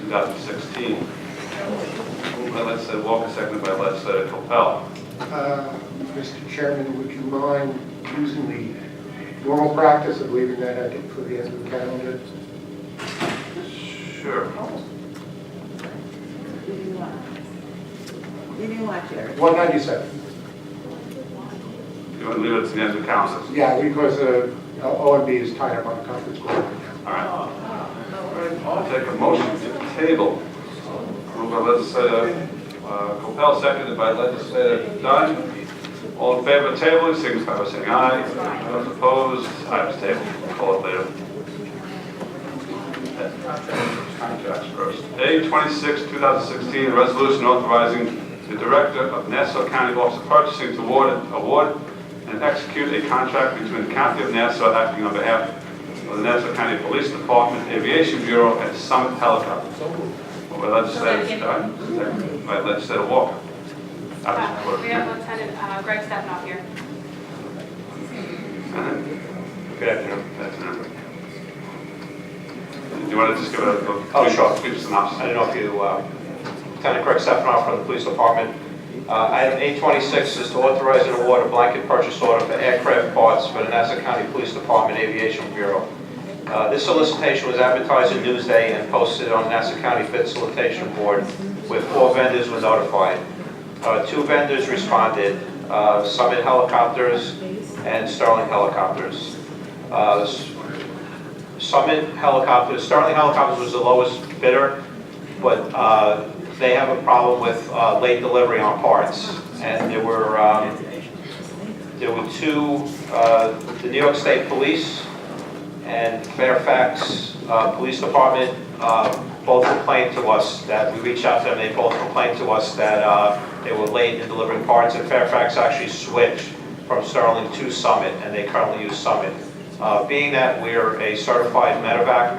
2016. Moved by legislator Walker, seconded by legislator Kopel. Mr. Chairman, would you mind using the normal practice of leaving that for the end of the calendar? Sure. You didn't watch it. 197. You want to leave it to the end of the council? Yeah, because OMB is tied up on a conference call. All right. I'll take a motion to table. Moved by legislator Kopel, seconded by legislator Dunn. All in favor of tabling, signify by saying aye. Those opposed, items tabled. Call it later. Contracts first. A26, 2016, a resolution authorizing the Director of Nassau County Office of Purchasing to award and execute a contract between the County of Nassau acting on behalf of the Nassau County Police Department, Aviation Bureau, and Summit Helicopter. By legislator Dunn, seconded by legislator Walker. We have Lieutenant Greg Stepanoff here. Good afternoon. Good afternoon. Do you want to just give a sure. brief synopsis? I don't know if you, Lieutenant Craig Stepanoff from the Police Department. Item 826 is to authorize and award a blanket purchase order for aircraft parts for the Nassau County Police Department Aviation Bureau. This solicitation was advertised in Newsday and posted on the Nassau County Bid Solicitation Board, where 4 vendors were notified. 2 vendors responded, Summit Helicopters and Sterling Helicopters. Sterling Helicopters was the lowest bidder, but they have a problem with late delivery on parts. And there were 2, the New York State Police and Fairfax Police Department both complained to us that we reached out to them. They both complained to us that they were late in delivering parts, and Fairfax actually switched from Sterling to Summit, and they currently use Summit. Being that we're a certified medevac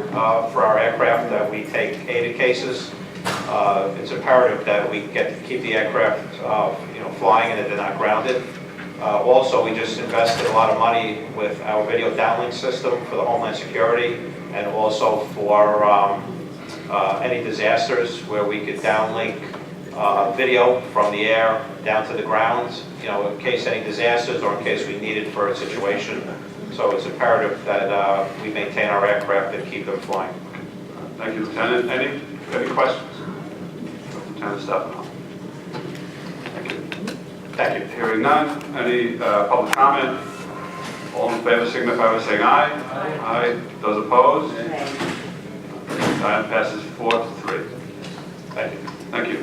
for our aircraft, that we take aided cases, it's imperative that we keep the aircraft flying and that they're not grounded. Also, we just invested a lot of money with our video downlink system for the Homeland Security, and also for any disasters where we could downlink video from the air down to the ground, in case any disasters or in case we need it for a situation. So it's imperative that we maintain our aircraft and keep them flying. Thank you, Lieutenant. Any questions? Lieutenant Stepanoff. Thank you. Thank you. Hearing none. Any public comment? All in favor signify by saying aye. Aye. Those opposed? Item passes 4-3. Thank you. Thank you.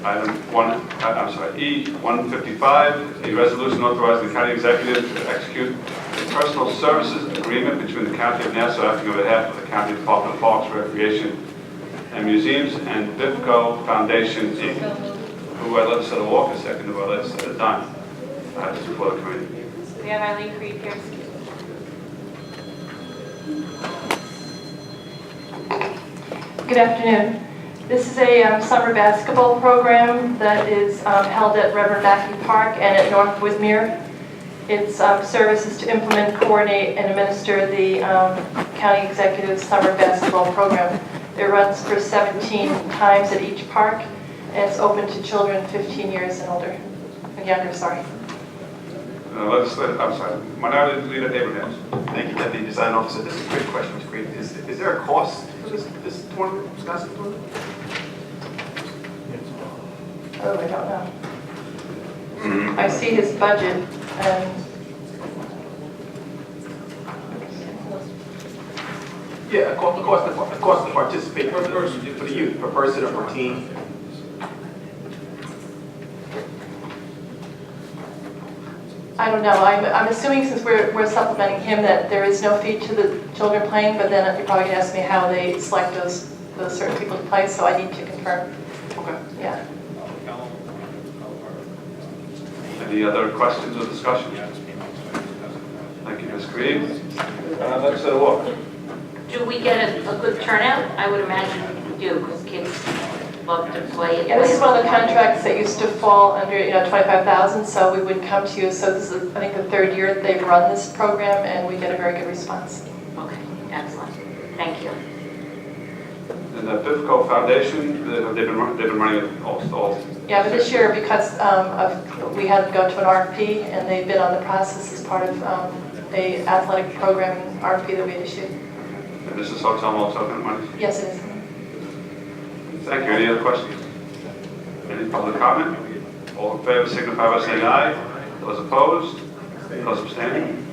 Item E155, a resolution authorizing the county executive to execute a personal services agreement between the County of Nassau acting on behalf of the County Department of Parks, Recreation, and Museums and BIPCO Foundation, Inc. Moved by legislator Walker, seconded by legislator Dunn. This is before the committee. We have Eileen Creed here. Good afternoon. This is a summer basketball program that is held at Reverend Mackey Park and at North Widmere. Its service is to implement, coordinate, and administer the county executive's summer basketball program. It runs for 17 times at each park, and it's open to children 15 years and older, and younger, sorry. Minority Leader Abrahams. Thank you, Deputy Design Officer. This is a quick question, Mr. Green. Is there a cost for this tournament, Wisconsin tournament? Oh, I don't know. I see his budget, and Yeah, a cost to participate for the youth, per person or per team. I don't know. I'm assuming since we're supplementing him that there is no fee to the children playing, but then you're probably going to ask me how they select those certain people to play, so I need to confirm. Okay. Yeah. Any other questions or discussion? Thank you, Ms. Creed. Legislator Walker. Do we get a good turnout? I would imagine we do, because kids love to play. Yeah, this is one of the contracts that used to fall under, $25,000, so we would come to you. So this is, I think, the 3rd year that they've run this program, and we get a very good response. Okay, excellent. Thank you. And the BIFCO Foundation, they've been running it all. Yeah, but this year, because we had to go to an RFP, and they've been on the process as part of a athletic programming RFP that we issued. And this is hotel motel kind of money? Yes, it is. Thank you. Any other questions? Any public comment? All in favor signify by saying aye. Those opposed? Those abstaining?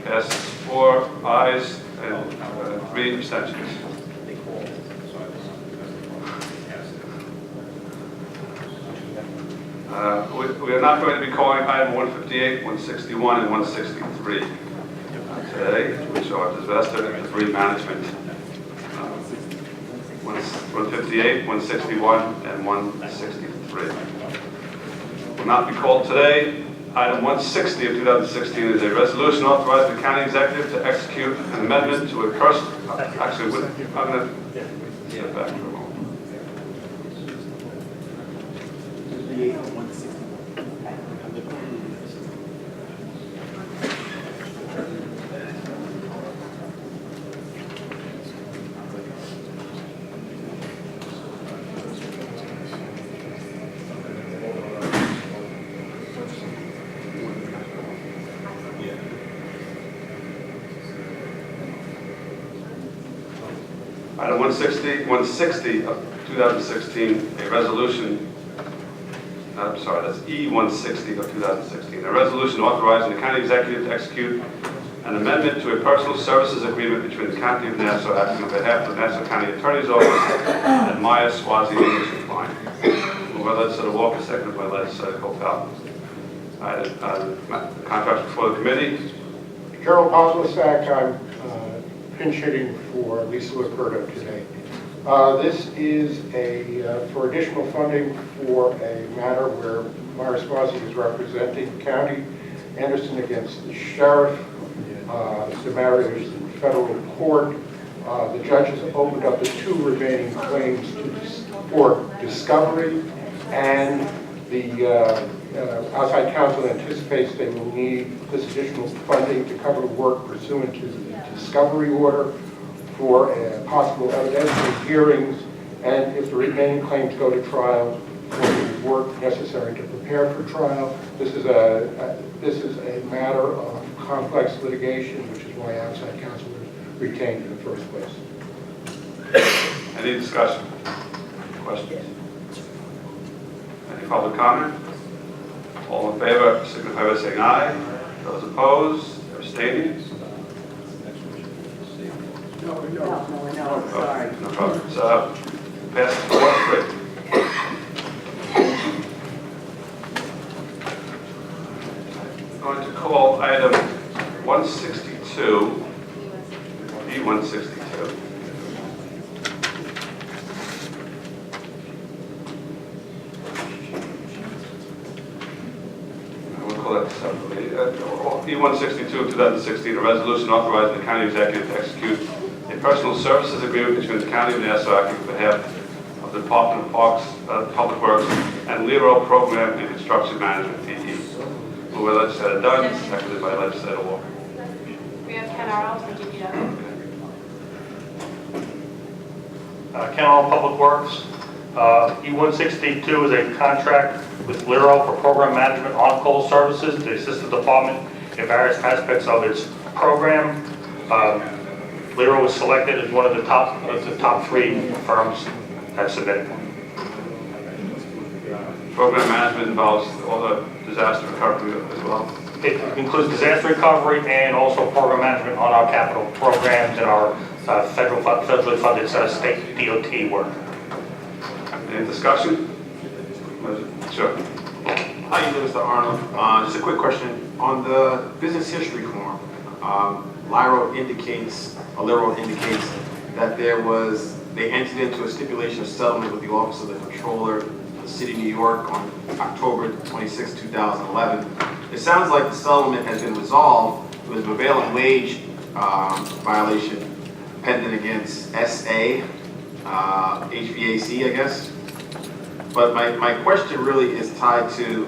Passes 4 ayes and 3 abstentions. We are not going to be calling item 158, 161, and 163 today, which are disaster and debris management. 158, 161, and 163. Will not be called today. Item 160 of 2016 is a resolution authorizing the county executive to execute an amendment to a personal. Actually, I'm going to step back for a moment. Item 160 of 2016, a resolution, I'm sorry, that's E160 of 2016, a resolution authorizing the county executive to execute an amendment to a personal services agreement between the County of Nassau acting on behalf of the Nassau County Attorney's Office and Maya Swazi English Line. Moved by legislator Walker, seconded by legislator Copel. The contract before the committee. Gerald Poslisak, I'm pinch hitting for Lisa Luperto today. This is for additional funding for a matter where Myra Swazi is representing the county. Anderson against the sheriff. The matter is in federal court. The judges opened up the 2 remaining claims for discovery, and the outside counsel anticipates they will need this additional funding to cover the work pursuant to the discovery order for possible evidentiary hearings, and if the remaining claims go to trial, for the work necessary to prepare for trial. This is a matter of complex litigation, which is why outside counsel was retained in the first place. Any discussion? Questions? Any public comment? All in favor signify by saying aye. Those opposed? Abstaining? No, sorry. No problem. So, passes 4-3. Going to call item 162, E162. We'll call that separately. E162 of 2016, a resolution authorizing the county executive to execute a personal services agreement between the County of Nassau acting on behalf of the Department of Parks, Public Works, and LERO Program and Construction Management, PE. Moved by legislator Dunn, seconded by legislator Walker. We have Ken Arnold from DPW. Ken Arnold, Public Works. E162 is a contract with LERO for program management on-call services to assist the department in various aspects of its program. LERO was selected as one of the top 3 firms that submitted. Program management involves all the disaster recovery as well. It includes disaster recovery and also program management on our capital programs and our federally funded state DOT work. Any discussion? Sure. How you doing, Mr. Arnold? Just a quick question. On the business history form, LERO indicates that they entered into a stipulation of settlement with the Office of the Controller of the City of New York on October 26, 2011. It sounds like the settlement has been resolved. It was a prevailing wage violation pending against SA, HVAC, I guess. But my question really is tied to,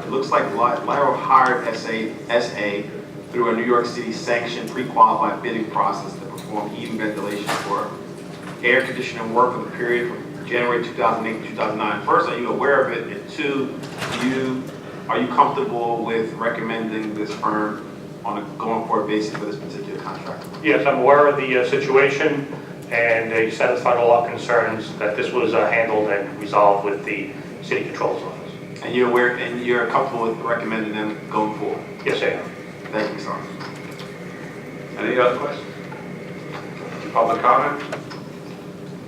it looks like LERO hired SA through a New York City sanctioned pre-qualified bidding process to perform heating ventilation for air conditioning work for the period from January 2008 to 2009. First, are you aware of it? And two, are you comfortable with recommending this firm on a going forward basis for this particular contract? Yes, I'm aware of the situation, and they satisfied all our concerns that this was handled and resolved with the City Controller's Office. And you're aware, and you're comfortable with recommending them going forward? Yes, I am. Thank you, sir. Any other questions? Public comment?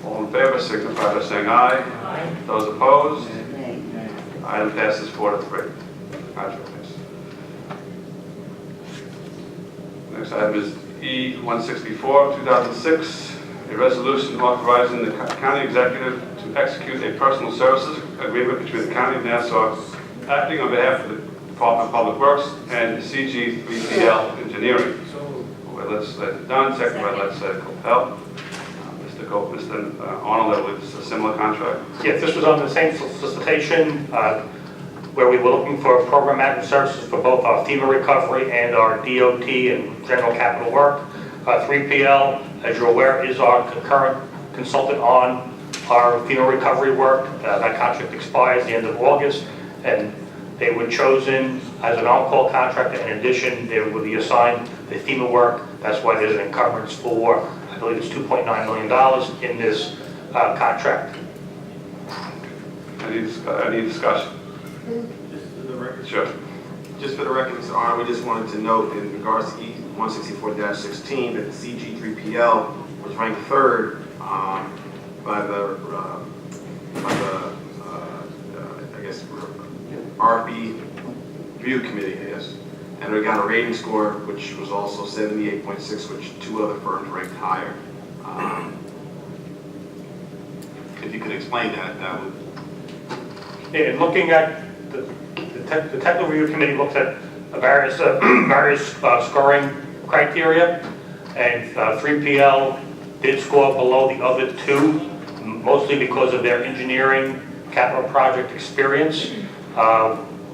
All in favor, signify by saying aye. Aye. Those opposed? Nay. Item passes 4-3. Contract passes. Next item is E-164, 2006, a resolution authorizing the county executive to execute a personal services agreement between the County of Nassau, acting on behalf of the Department of Public Works and CG3PL Engineering. Legislator Dunn, second by Legislator Coppell. Mr. Arnold, I believe this is a similar contract. Yes, this was on the same solicitation where we were looking for program management services for both our FEMA recovery and our DOT and general capital work. 3PL, as you're aware, is our current consultant on our FEMA recovery work. That contract expires the end of August, and they were chosen as an on-call contractor. In addition, they would be assigned the FEMA work. That's why there's an encumbrance for, I believe it's $2.9 million in this contract. Any discussion? Just for the record. Sure. Just for the record, Mr. Arnold, we just wanted to note in regards to E-164-16 that the CG3PL was ranked third by the I guess RFB Review Committee, yes. And we got a rating score which was also 78.6, which two other firms ranked higher. If you could explain that, that would. In looking at the technical review committee looks at various scoring criteria, and 3PL did score below the other two, mostly because of their engineering capital project experience.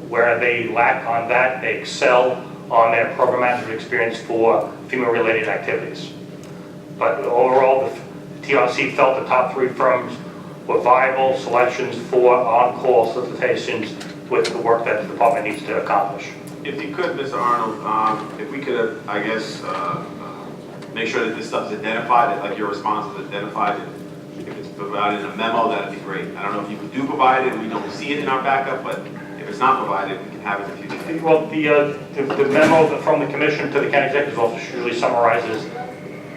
Where they lack on that, they excel on their program management experience for FEMA-related activities. But overall, the TRC felt the top three firms were viable selections for on-call solicitations with the work that the department needs to accomplish. If you could, Mr. Arnold, if we could, I guess, make sure that this stuff is identified, that like your response is identified, if it's provided in a memo, that'd be great. I don't know if you do provide it and we don't see it in our backup, but if it's not provided, we can have it in the future. Well, the memo from the commission to the county executive's office usually summarizes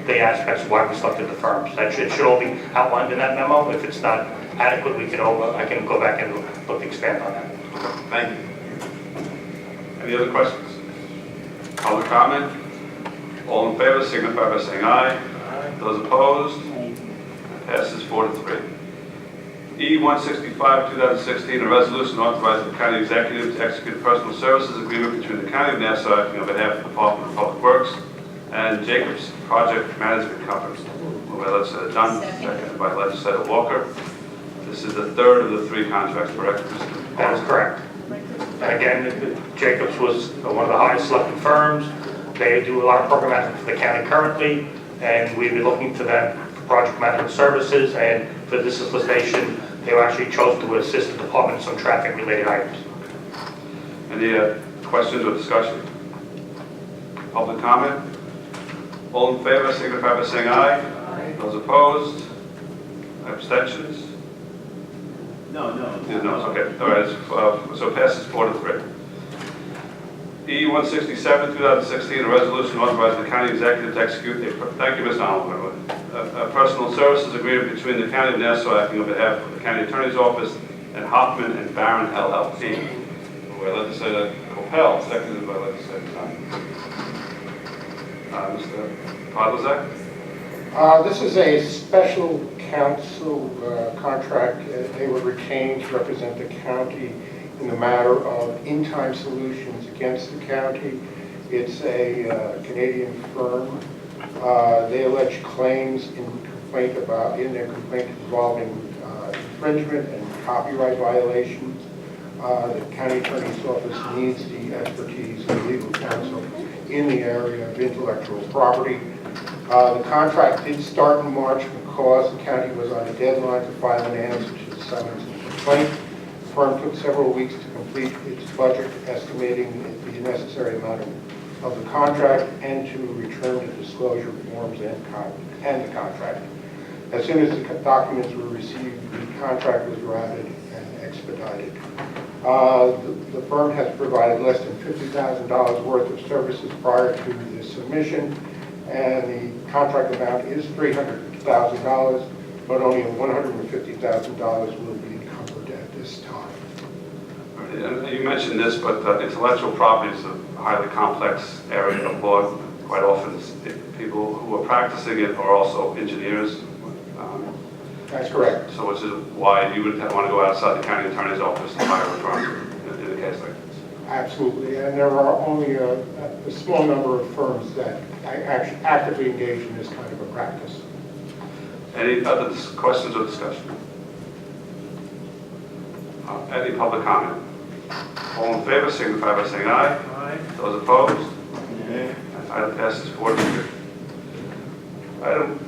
the aspects of why we selected the firms. That should all be outlined in that memo. If it's not adequate, I can go back and look to expand on that. Okay, thank you. Any other questions? Public comment? All in favor, signify by saying aye. Aye. Those opposed? Passes 4-3. E-165, 2016, a resolution authorizing the county executive to execute a personal services agreement between the County of Nassau acting on behalf of the Department of Public Works and Jacobs Project Management Company. Moved by Legislator Dunn, seconded by Legislator Walker. This is the third of the three contracts, correct, Mr. That is correct. And again, Jacobs was one of the highest selected firms. They do a lot of program management for the county currently, and we'd be looking to them for project management services, and for this solicitation, they were actually chosen to assist the department in some traffic-related items. Any questions or discussion? Public comment? All in favor, signify by saying aye. Aye. Those opposed? Abstentions? No. No, okay, all right, so passes 4-3. E-167, 2016, a resolution authorizing the county executive to execute thank you, Mr. Arnold, a personal services agreement between the County of Nassau acting on behalf of the County Attorney's Office and Hoffman and Barron LLP. By Legislator Coppell, seconded by Legislator Dunn. Mr. Podlazek? This is a special counsel contract. They were retained to represent the county in the matter of in-time solutions against the county. It's a Canadian firm. They allege claims in their complaint involving infringement and copyright violation. The county attorney's office needs the expertise of legal counsel in the area of intellectual property. The contract did start in March. because the county was on a deadline to file an answer to the summons and complaint. The firm took several weeks to complete its budget, estimating the necessary amount of the contract and to return the disclosure forms and the contract. As soon as the documents were received, the contract was routed and expedited. The firm has provided less than $50,000 worth of services prior to the submission, and the contract amount is $300,000, but only $150,000 will be encumbered at this time. And you mentioned this, but intellectual property is a highly complex area of law. Quite often, people who are practicing it are also engineers. That's correct. So which is why you would want to go outside the county attorney's office to hire a firm in a case like this. Absolutely, and there are only a small number of firms that actually actively engage in this kind of a practice. Any other questions or discussion? Any public comment? All in favor, signify by saying aye. Aye. Those opposed? Nay. Item passes 4-3. Item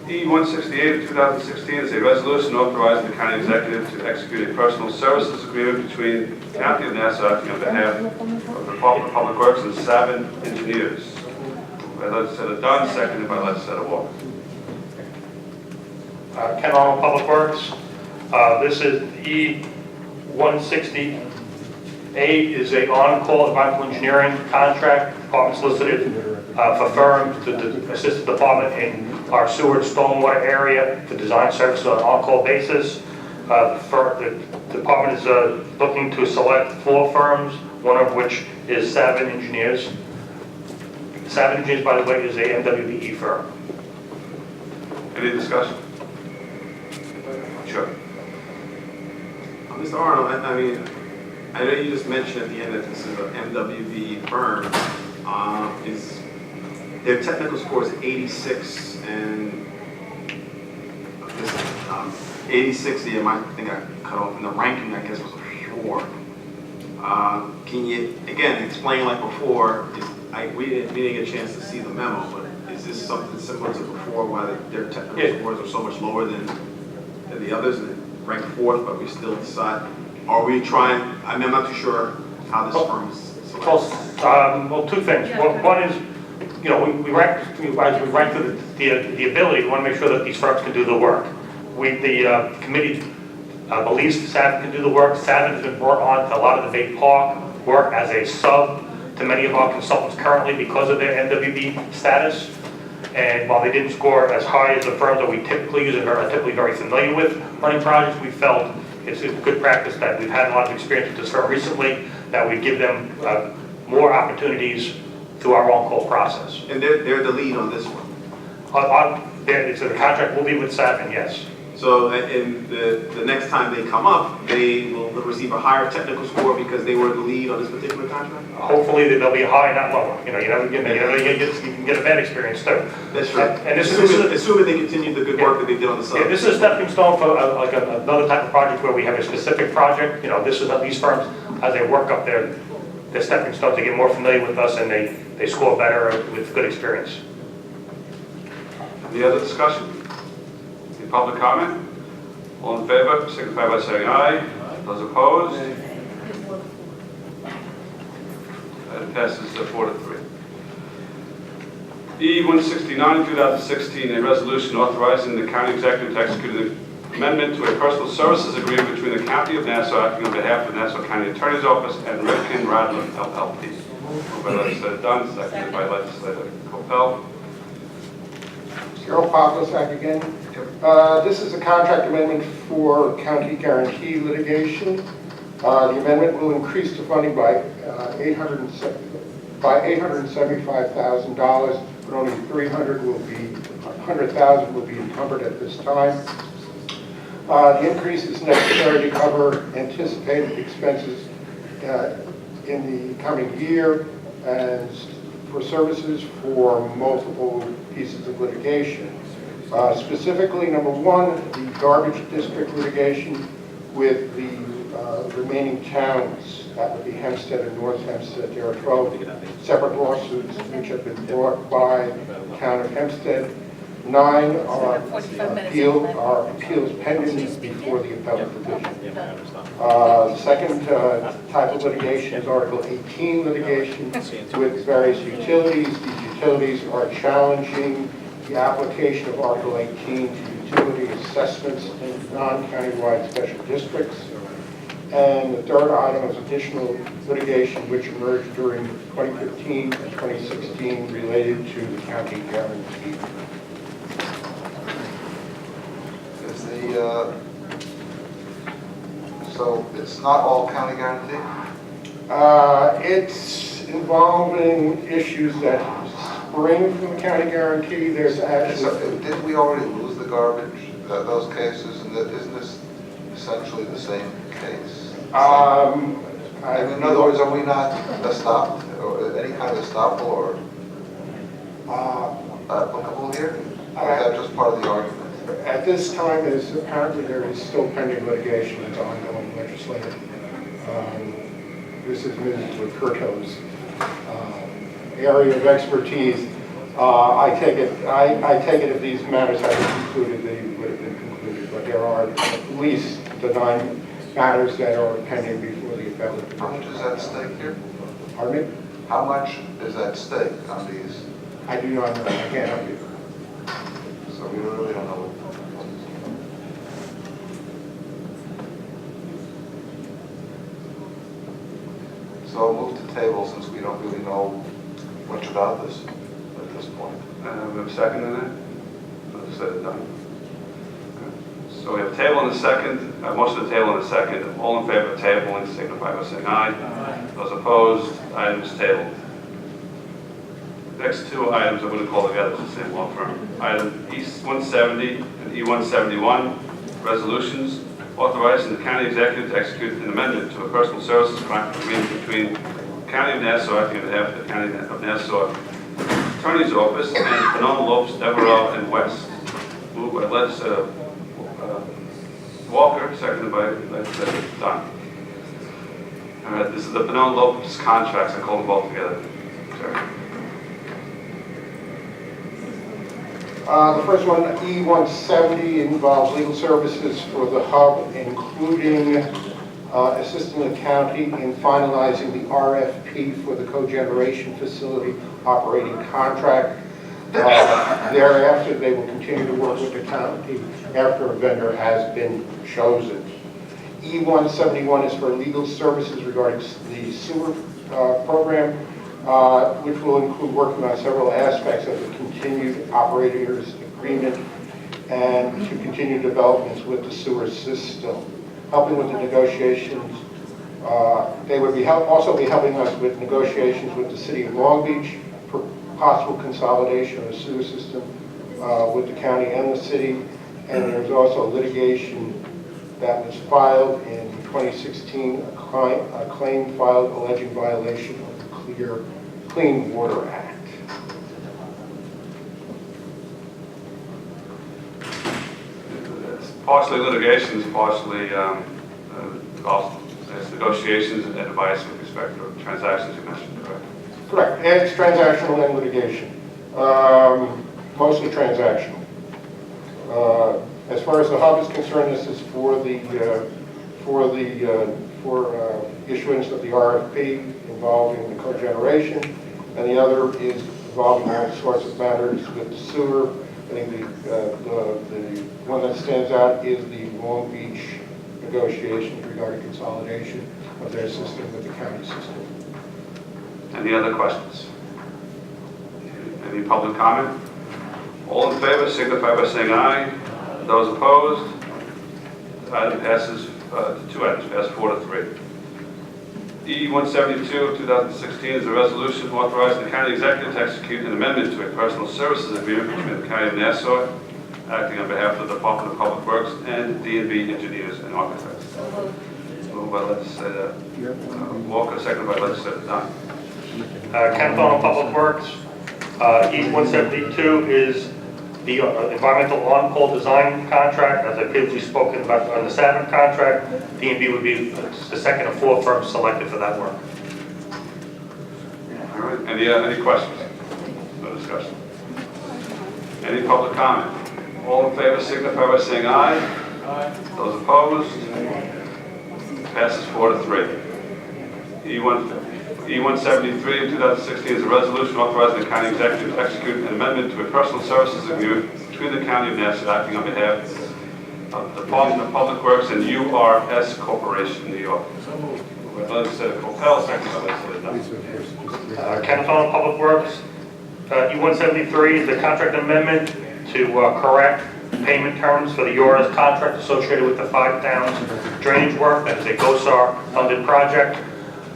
E-168 of 2016 is a resolution authorizing the county executive to execute a personal services agreement between the County of Nassau acting on behalf of the Department of Public Works and Savin Engineers. By legislator Dunn, seconded by legislator Walker. Ken Arnold, Public Works. This is E-168 is a on-call environmental engineering contract. The department solicited for firms to assist the department in our sewer and stormwater area to design services on an on-call basis. The department is looking to select 4 firms, one of which is Savin Engineers. Savin Engineers, by the way, is a MWBE firm. Any discussion? Sure. Mr. Arnold, I know you just mentioned at the end that this is an MWB firm. Their technical score is 86, and this 86. I think I cut off in the ranking. I guess was a 4. Can you again explain like before? We didn't get a chance to see the memo, but is this something similar to before, why their technical scores are so much lower than the others, and ranked 4th, but we still decide? Are we trying? I'm not too sure how this firm is selected. Well, 2 things. One is, we rank through the ability. We want to make sure that these firms can do the work. The committee believes Savin can do the work. Savin has been brought on to a lot of the Bay Park work as a sub to many of our consultants currently because of their MWB status. And while they didn't score as high as the firms that we typically use and are typically very familiar with running projects, we felt it's a good practice that we've had a lot of experience with this firm recently, that we give them more opportunities through our on-call process. And they're the lead on this one? So the contract will be with Savin, yes. So in the next time they come up, they will receive a higher technical score because they were the lead on this particular contract? Hopefully they'll be high, not lower. You can get a bad experience too. That's right. And assuming they continue the good work that they did on the sub. Yeah, this is a stepping stone for another type of project where we have a specific project. These firms, as they work up their stepping stones, they get more familiar with us and they score better with good experience. Any other discussion? Any public comment? All in favor, signify by saying aye. Those opposed? That passes 4-3. E-169, 2016, a resolution authorizing the county executive to execute an amendment to a personal services agreement between the County of Nassau acting on behalf of the Nassau County Attorney's Office and Rifkin Radler LLP. Moved by legislator Dunn, seconded by legislator Coppell. Carol Pavlicek again. This is a contract amendment for county guarantee litigation. The amendment will increase the funding by $875,000, but only $100,000 will be encumbered at this time. The increase is necessary to cover anticipated expenses in the coming year and for services for multiple pieces of litigation. Specifically, number 1, the garbage district litigation with the remaining towns. That would be Hempstead and North Hempstead. There are 12 separate lawsuits which have been brought by the town of Hempstead. 9 are appeals pending before the appellate division. The second type of litigation is Article 18 litigation with various utilities. These utilities are challenging the application of Article 18 to utility assessments in non-countywide special districts. And the third item is additional litigation which emerged during 2015 and 2016 related to the county guarantee. Is so it's not all county guarantee? It's involving issues that spring from the county guarantee. There's actually... Didn't we already lose the garbage, those cases, and isn't this essentially the same case? In other words, are we not stopped, or any kind of estoppel, or applicable here? Or is that just part of the argument? At this time, apparently there is still pending litigation. It's ongoing legislative. This is Ms. Curto's area of expertise. I take it if these matters had been concluded, they would have been concluded. But there are at least the 9 matters that are pending before the appellate division. How much is at stake here? Pardon me? How much is at stake on these? I do not know. I can't help you. So we really don't know what. So I'll move to table since we don't really know much about this at this point. We have a second in it? Let's set it done. Okay. So we have a table and a second, motion to table and a second. All in favor of tabling, signify by saying aye. Those opposed, item is tabled. Next 2 items I wouldn't call together, it's the same law firm. Item E170 and E171, resolutions authorizing the county executive to execute an amendment to a personal services contract agreement between the County of Nassau, acting on behalf of the County of Nassau Attorney's Office, and Fernando Lopes, Devereaux, and West. Moved by Legislator Walker, seconded by Legislator Dunn. All right, this is the Fernando Lopes contracts. I call them both together. Sorry. The first one, E170, involves legal services for the hub, including assisting the county in finalizing the RFP for the cogeneration facility operating contract. Thereafter, they will continue to work with the county after a vendor has been chosen. E171 is for legal services regarding the sewer program, which will include working on several aspects of the continued operators agreement and to continue developments with the sewer system. Helping with the negotiations, they would be also be helping us with negotiations with the City of Long Beach for possible consolidation of the sewer system with the county and the city. And there's also litigation that was filed in 2016, a claim filed alleging violation of the Clean Water Act. It's partially litigations, partially negotiations and advice with respect to transactions you mentioned, correct? Correct. And it's transactional and litigation. Mostly transactional. As far as the hub is concerned, this is for issuance of the RFP involving the cogeneration, and the other is involving all sorts of matters with the sewer. I think the one that stands out is the Long Beach negotiations regarding consolidation of their system with the county system. Any other questions? Any public comment? All in favor signify by saying aye. Those opposed? The item passes, 2 items pass 4-3. E172 of 2016 is a resolution authorizing the county executive to execute an amendment to a personal services agreement between the County of Nassau, acting on behalf of the Department of Public Works, and D&B Engineers and Architects. Moved by Legislator Walker, seconded by Legislator Dunn. Canton Public Works, E172 is the environmental on-call design contract. As I previously spoken about on the Savin contract, D&B would be the second or fourth firm selected for that work. All right, any questions? No discussion. Any public comment? All in favor signify by saying aye. Aye. Those opposed? Passes 4-3. E-173 of 2016 is a resolution authorizing the county executive to execute an amendment to a personal services agreement between the county of Nassau acting on behalf of the Department of Public Works and URS Corporation, New York. Legislator Coppell, second by Legislator Dunn. Canton Public Works, E-173 is the contract amendment to correct payment terms for the URS contract associated with the 5 towns drainage work. That is a GOSAR-funded project.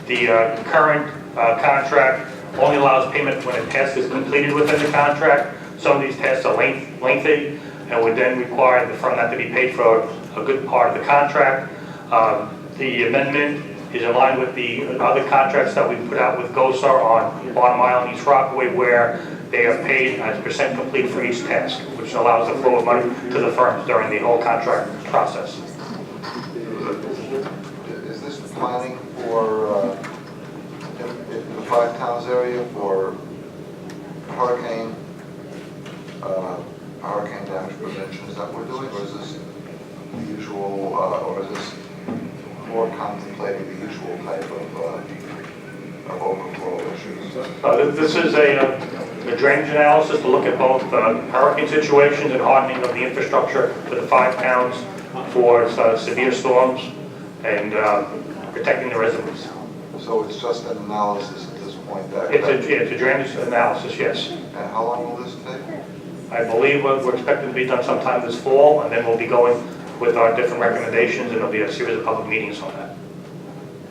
The current contract only allows payment when a task is completed within the contract. Some of these tasks are lengthy and would then require the firm not to be paid for a good part of the contract. The amendment is in line with the other contracts that we put out with GOSAR on Bottom Island, East Rockaway, where they are paid as percent complete for each task, which allows the flow of money to the firms during the whole contract process. Is this planning for, in the 5 towns area for hurricane damage prevention? Is that what we're doing, or is this the usual, or is this more contemplating the usual type of overflow issues? This is a drainage analysis to look at both hurricane situations and hardening of the infrastructure for the 5 towns for severe storms and protecting the residents. So it's just an analysis at this point? It's a drainage analysis, yes. And how long will this take? I believe we're expected to be done sometime this fall, and then we'll be going with our different recommendations, and there'll be a series of public meetings on that.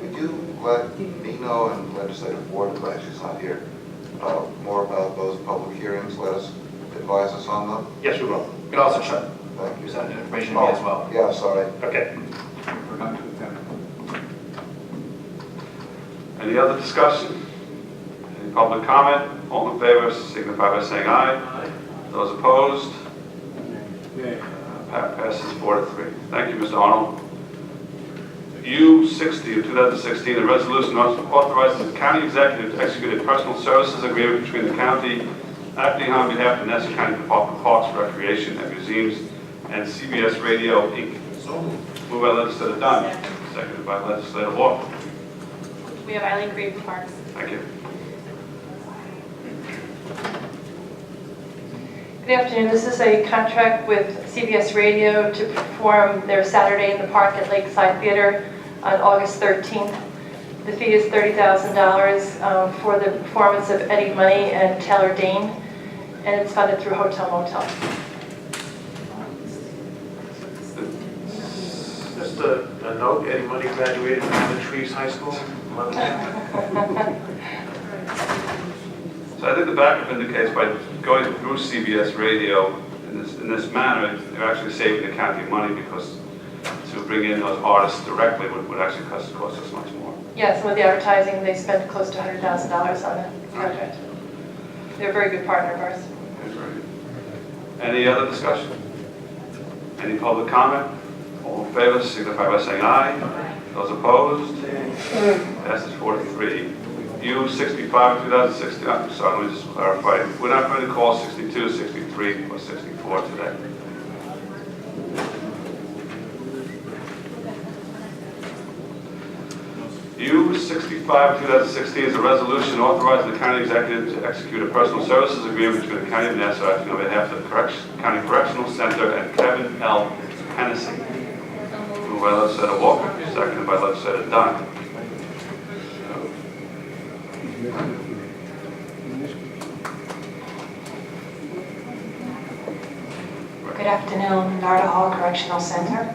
Would you let me know and legislative board, glad she's not here, more about those public hearings? Let us advise us on them. Yes, we will. You can also shut Thank you. present information to me as well. Yeah, sorry. Okay. Any other discussion? Any public comment? All in favor signify by saying aye. Aye. Those opposed? Passes 4-3. Thank you, Mr. Arnold. U-60 of 2016, a resolution authorizes the county executive to execute a personal services agreement between the county acting on behalf of Nassau County Department of Parks, Recreation, and Museums and CBS Radio, Inc. Moved by Legislator Dunn, seconded by Legislator Walker. We have Eileen Creed from Parks. Thank you. Good afternoon. This is a contract with CBS Radio to perform their Saturday in the Park at Lakeside Theater on August 13th. The fee is $30,000 for the performance of Eddie Money and Taylor Dane, and it's funded through Hotel Motel. Just a note, Eddie Money graduated from Hammond Trees High School. So I think the backup indicates by going through CBS Radio in this manner, they're actually saving the county money, because to bring in those artists directly would actually cost us much more. Yeah, some of the advertising, they spent close to $100,000 on the project. They're a very good partner of ours. Any other discussion? Any public comment? All in favor signify by saying aye. Those opposed? Passes 4-3. U-65 2016, I'm sorry, let me just clarify. We're not going to call 62, 63, or 64 today. U-65 2016 is a resolution authorizing the county executive to execute a personal services agreement between the county of Nassau acting on behalf of the County Correctional Center and Kevin L. Hennessy. Moved by Legislator Walker, seconded by Legislator Dunn. Good afternoon, Narda Hall Correctional Center.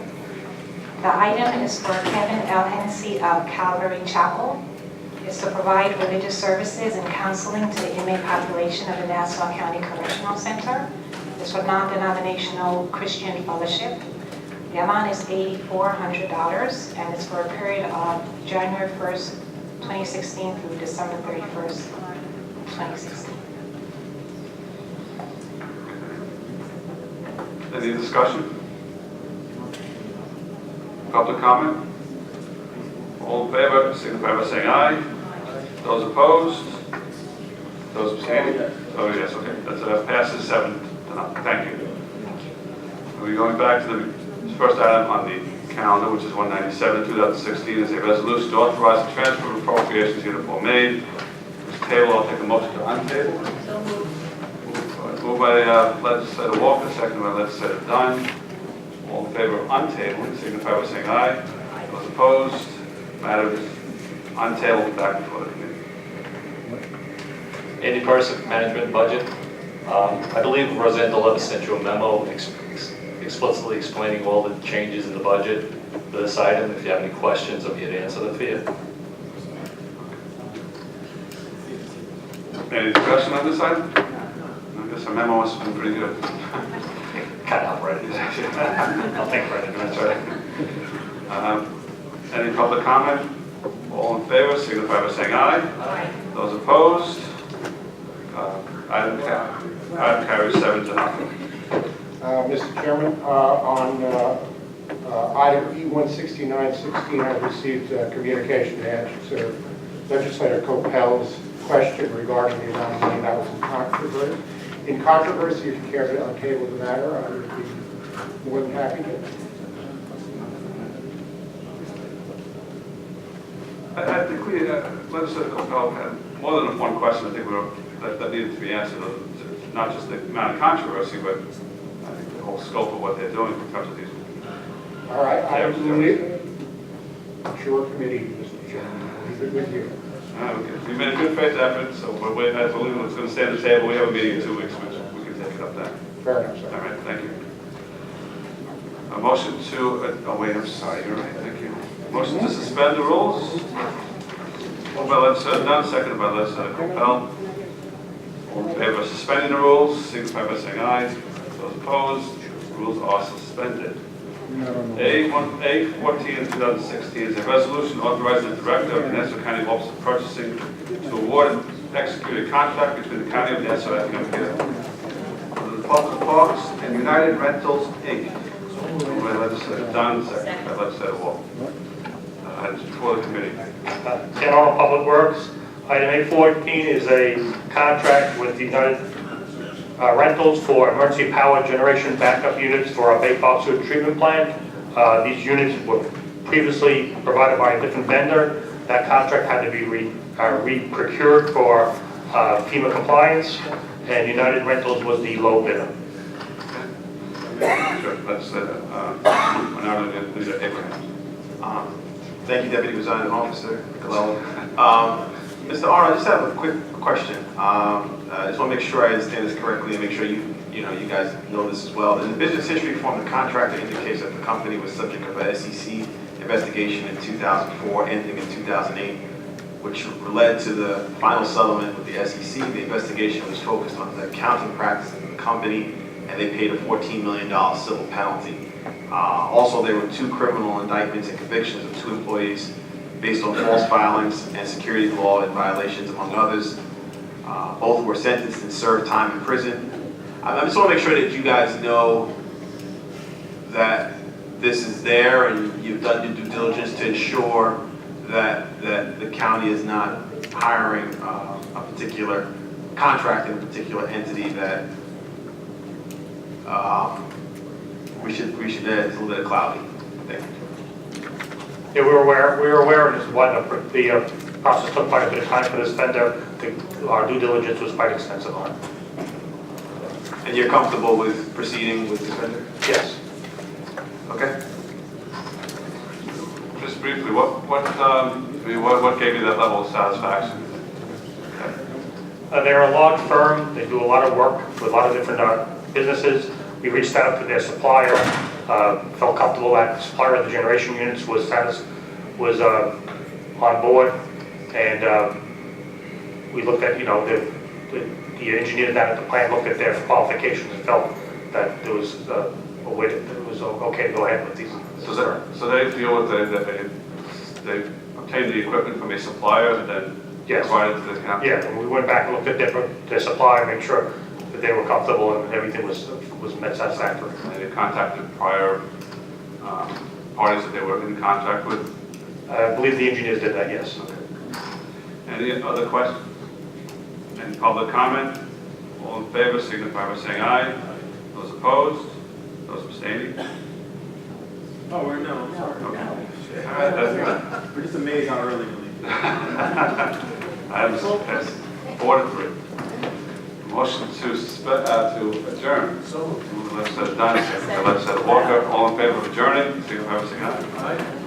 The item is for Kevin L. Hennessy of Calvary Chapel. It's to provide religious services and counseling to the inmate population of the Nassau County Correctional Center. It's for non-denominational Christian fellowship. The amount is $8,400, and it's for a period of January 1st, 2016 through December 31st, 2016. Any discussion? Public comment? All in favor, signify by saying aye. Those opposed? Those abstaining? Oh, yes, okay. That passes 7-0. Thank you. We're going back to the first item on the calendar, which is 197, 2016, is a resolution to authorize the transfer of appropriations uniform made. This table, I'll take a motion to untable. So moved. Moved by legislator Walker, second by legislator Dunn. All in favor of untabling, signify by saying aye. Those opposed, matter is untabled back before the committee. Andy Persick, Management Budget. I believe Roseanne Delevis sent you a memo explicitly explaining all the changes in the budget for this item. If you have any questions, I'm here to answer them for you. Any discussion on this item? I guess our memo has been pretty good. Cut out right. I'll think right into it. That's right. Any public comment? All in favor, signify by saying aye. Aye. Those opposed? Item carries 7-0. Mr. Chairman, on item E16916, I received communication to answer Legislator Coppell's question regarding the amount of money that was in controversy. If you care to untable the matter, I would be more than happy to. I think Legislator Coppell had more than one question I think that needed to be answered. Not just the amount of controversy, but I think the whole scope of what they're doing in terms of these. All right, I believe it's your committee, Mr. Chairman. I'll leave it with you. Okay. We made a good faith effort, so I believe it's going to stay on the table. We have a meeting in 2 weeks, which we can take it up then. Fair enough, sir. All right, thank you. A motion to, oh wait, I'm sorry, you're right, thank you. Motion to suspend the rules. Moved by legislator Dunn, seconded by legislator Coppell. All in favor of suspending the rules, signify by saying aye. Those opposed, rules are suspended. A14 of 2016 is a resolution authorizing the director of the Nassau County Office of Purchasing to award and execute a contract between the County of Nassau and the Public Parks and United Rentals, Inc. Moved by legislator Dunn, seconded by legislator Walker. Items before the committee. Ken Arnold, Public Works. Item A14 is a contract with the United Rentals for emergency power generation backup units for our Bay Park Sewage Treatment Plant. These units were previously provided by a different vendor. That contract had to be re-procured for FEMA compliance, and United Rentals was the low bidder. Sure, let's Abraham. Thank you, Deputy Presiding Officer Colella. Mr. Arnold, I just have a quick question. I just want to make sure I understand this correctly and make sure you guys know this as well. In the business history form, the contractor indicates that the company was subject of a SEC investigation in 2004, ending in 2008, which led to the final settlement with the SEC. The investigation was focused on the accounting practices of the company, and they paid a $14 million civil penalty. Also, there were 2 criminal indictments and convictions of 2 employees based on false filings and security law violations, among others. Both were sentenced and served time in prison. I just want to make sure that you guys know that this is there and you've done your due diligence to ensure that the county is not hiring a particular contract in a particular entity that we should it's a little bit cloudy. Thank you. Yeah, we were aware of this one. The process took quite a bit of time for this vendor. Our due diligence was quite extensive on it. And you're comfortable with proceeding with this vendor? Yes. Okay. Just briefly, what gave you that level of satisfaction? They're a large firm. They do a lot of work with a lot of different businesses. We reached out to their supplier, felt comfortable that the supplier of the generation units was on board, and we looked at, the engineer down at the plant looked at their qualifications and felt that there was a way that it was okay to go ahead with these. So they feel that they obtained the equipment from a supplier and then provided to the county? Yeah, and we went back and looked at their supplier and made sure that they were comfortable and everything was met satisfactorily. And they contacted prior parties that they were in contact with? I believe the engineers did that, yes. Okay. Any other questions? Any public comment? All in favor, signify by saying aye. Those opposed? Those abstaining? Oh, we're no, I'm sorry. Okay. All right, that's good. We're just amazed how early we leave. Items passed 4-3. Motion to adjourn. So moved by legislator Dunn, second by legislator Walker. All in favor of adjourning, signify by saying aye.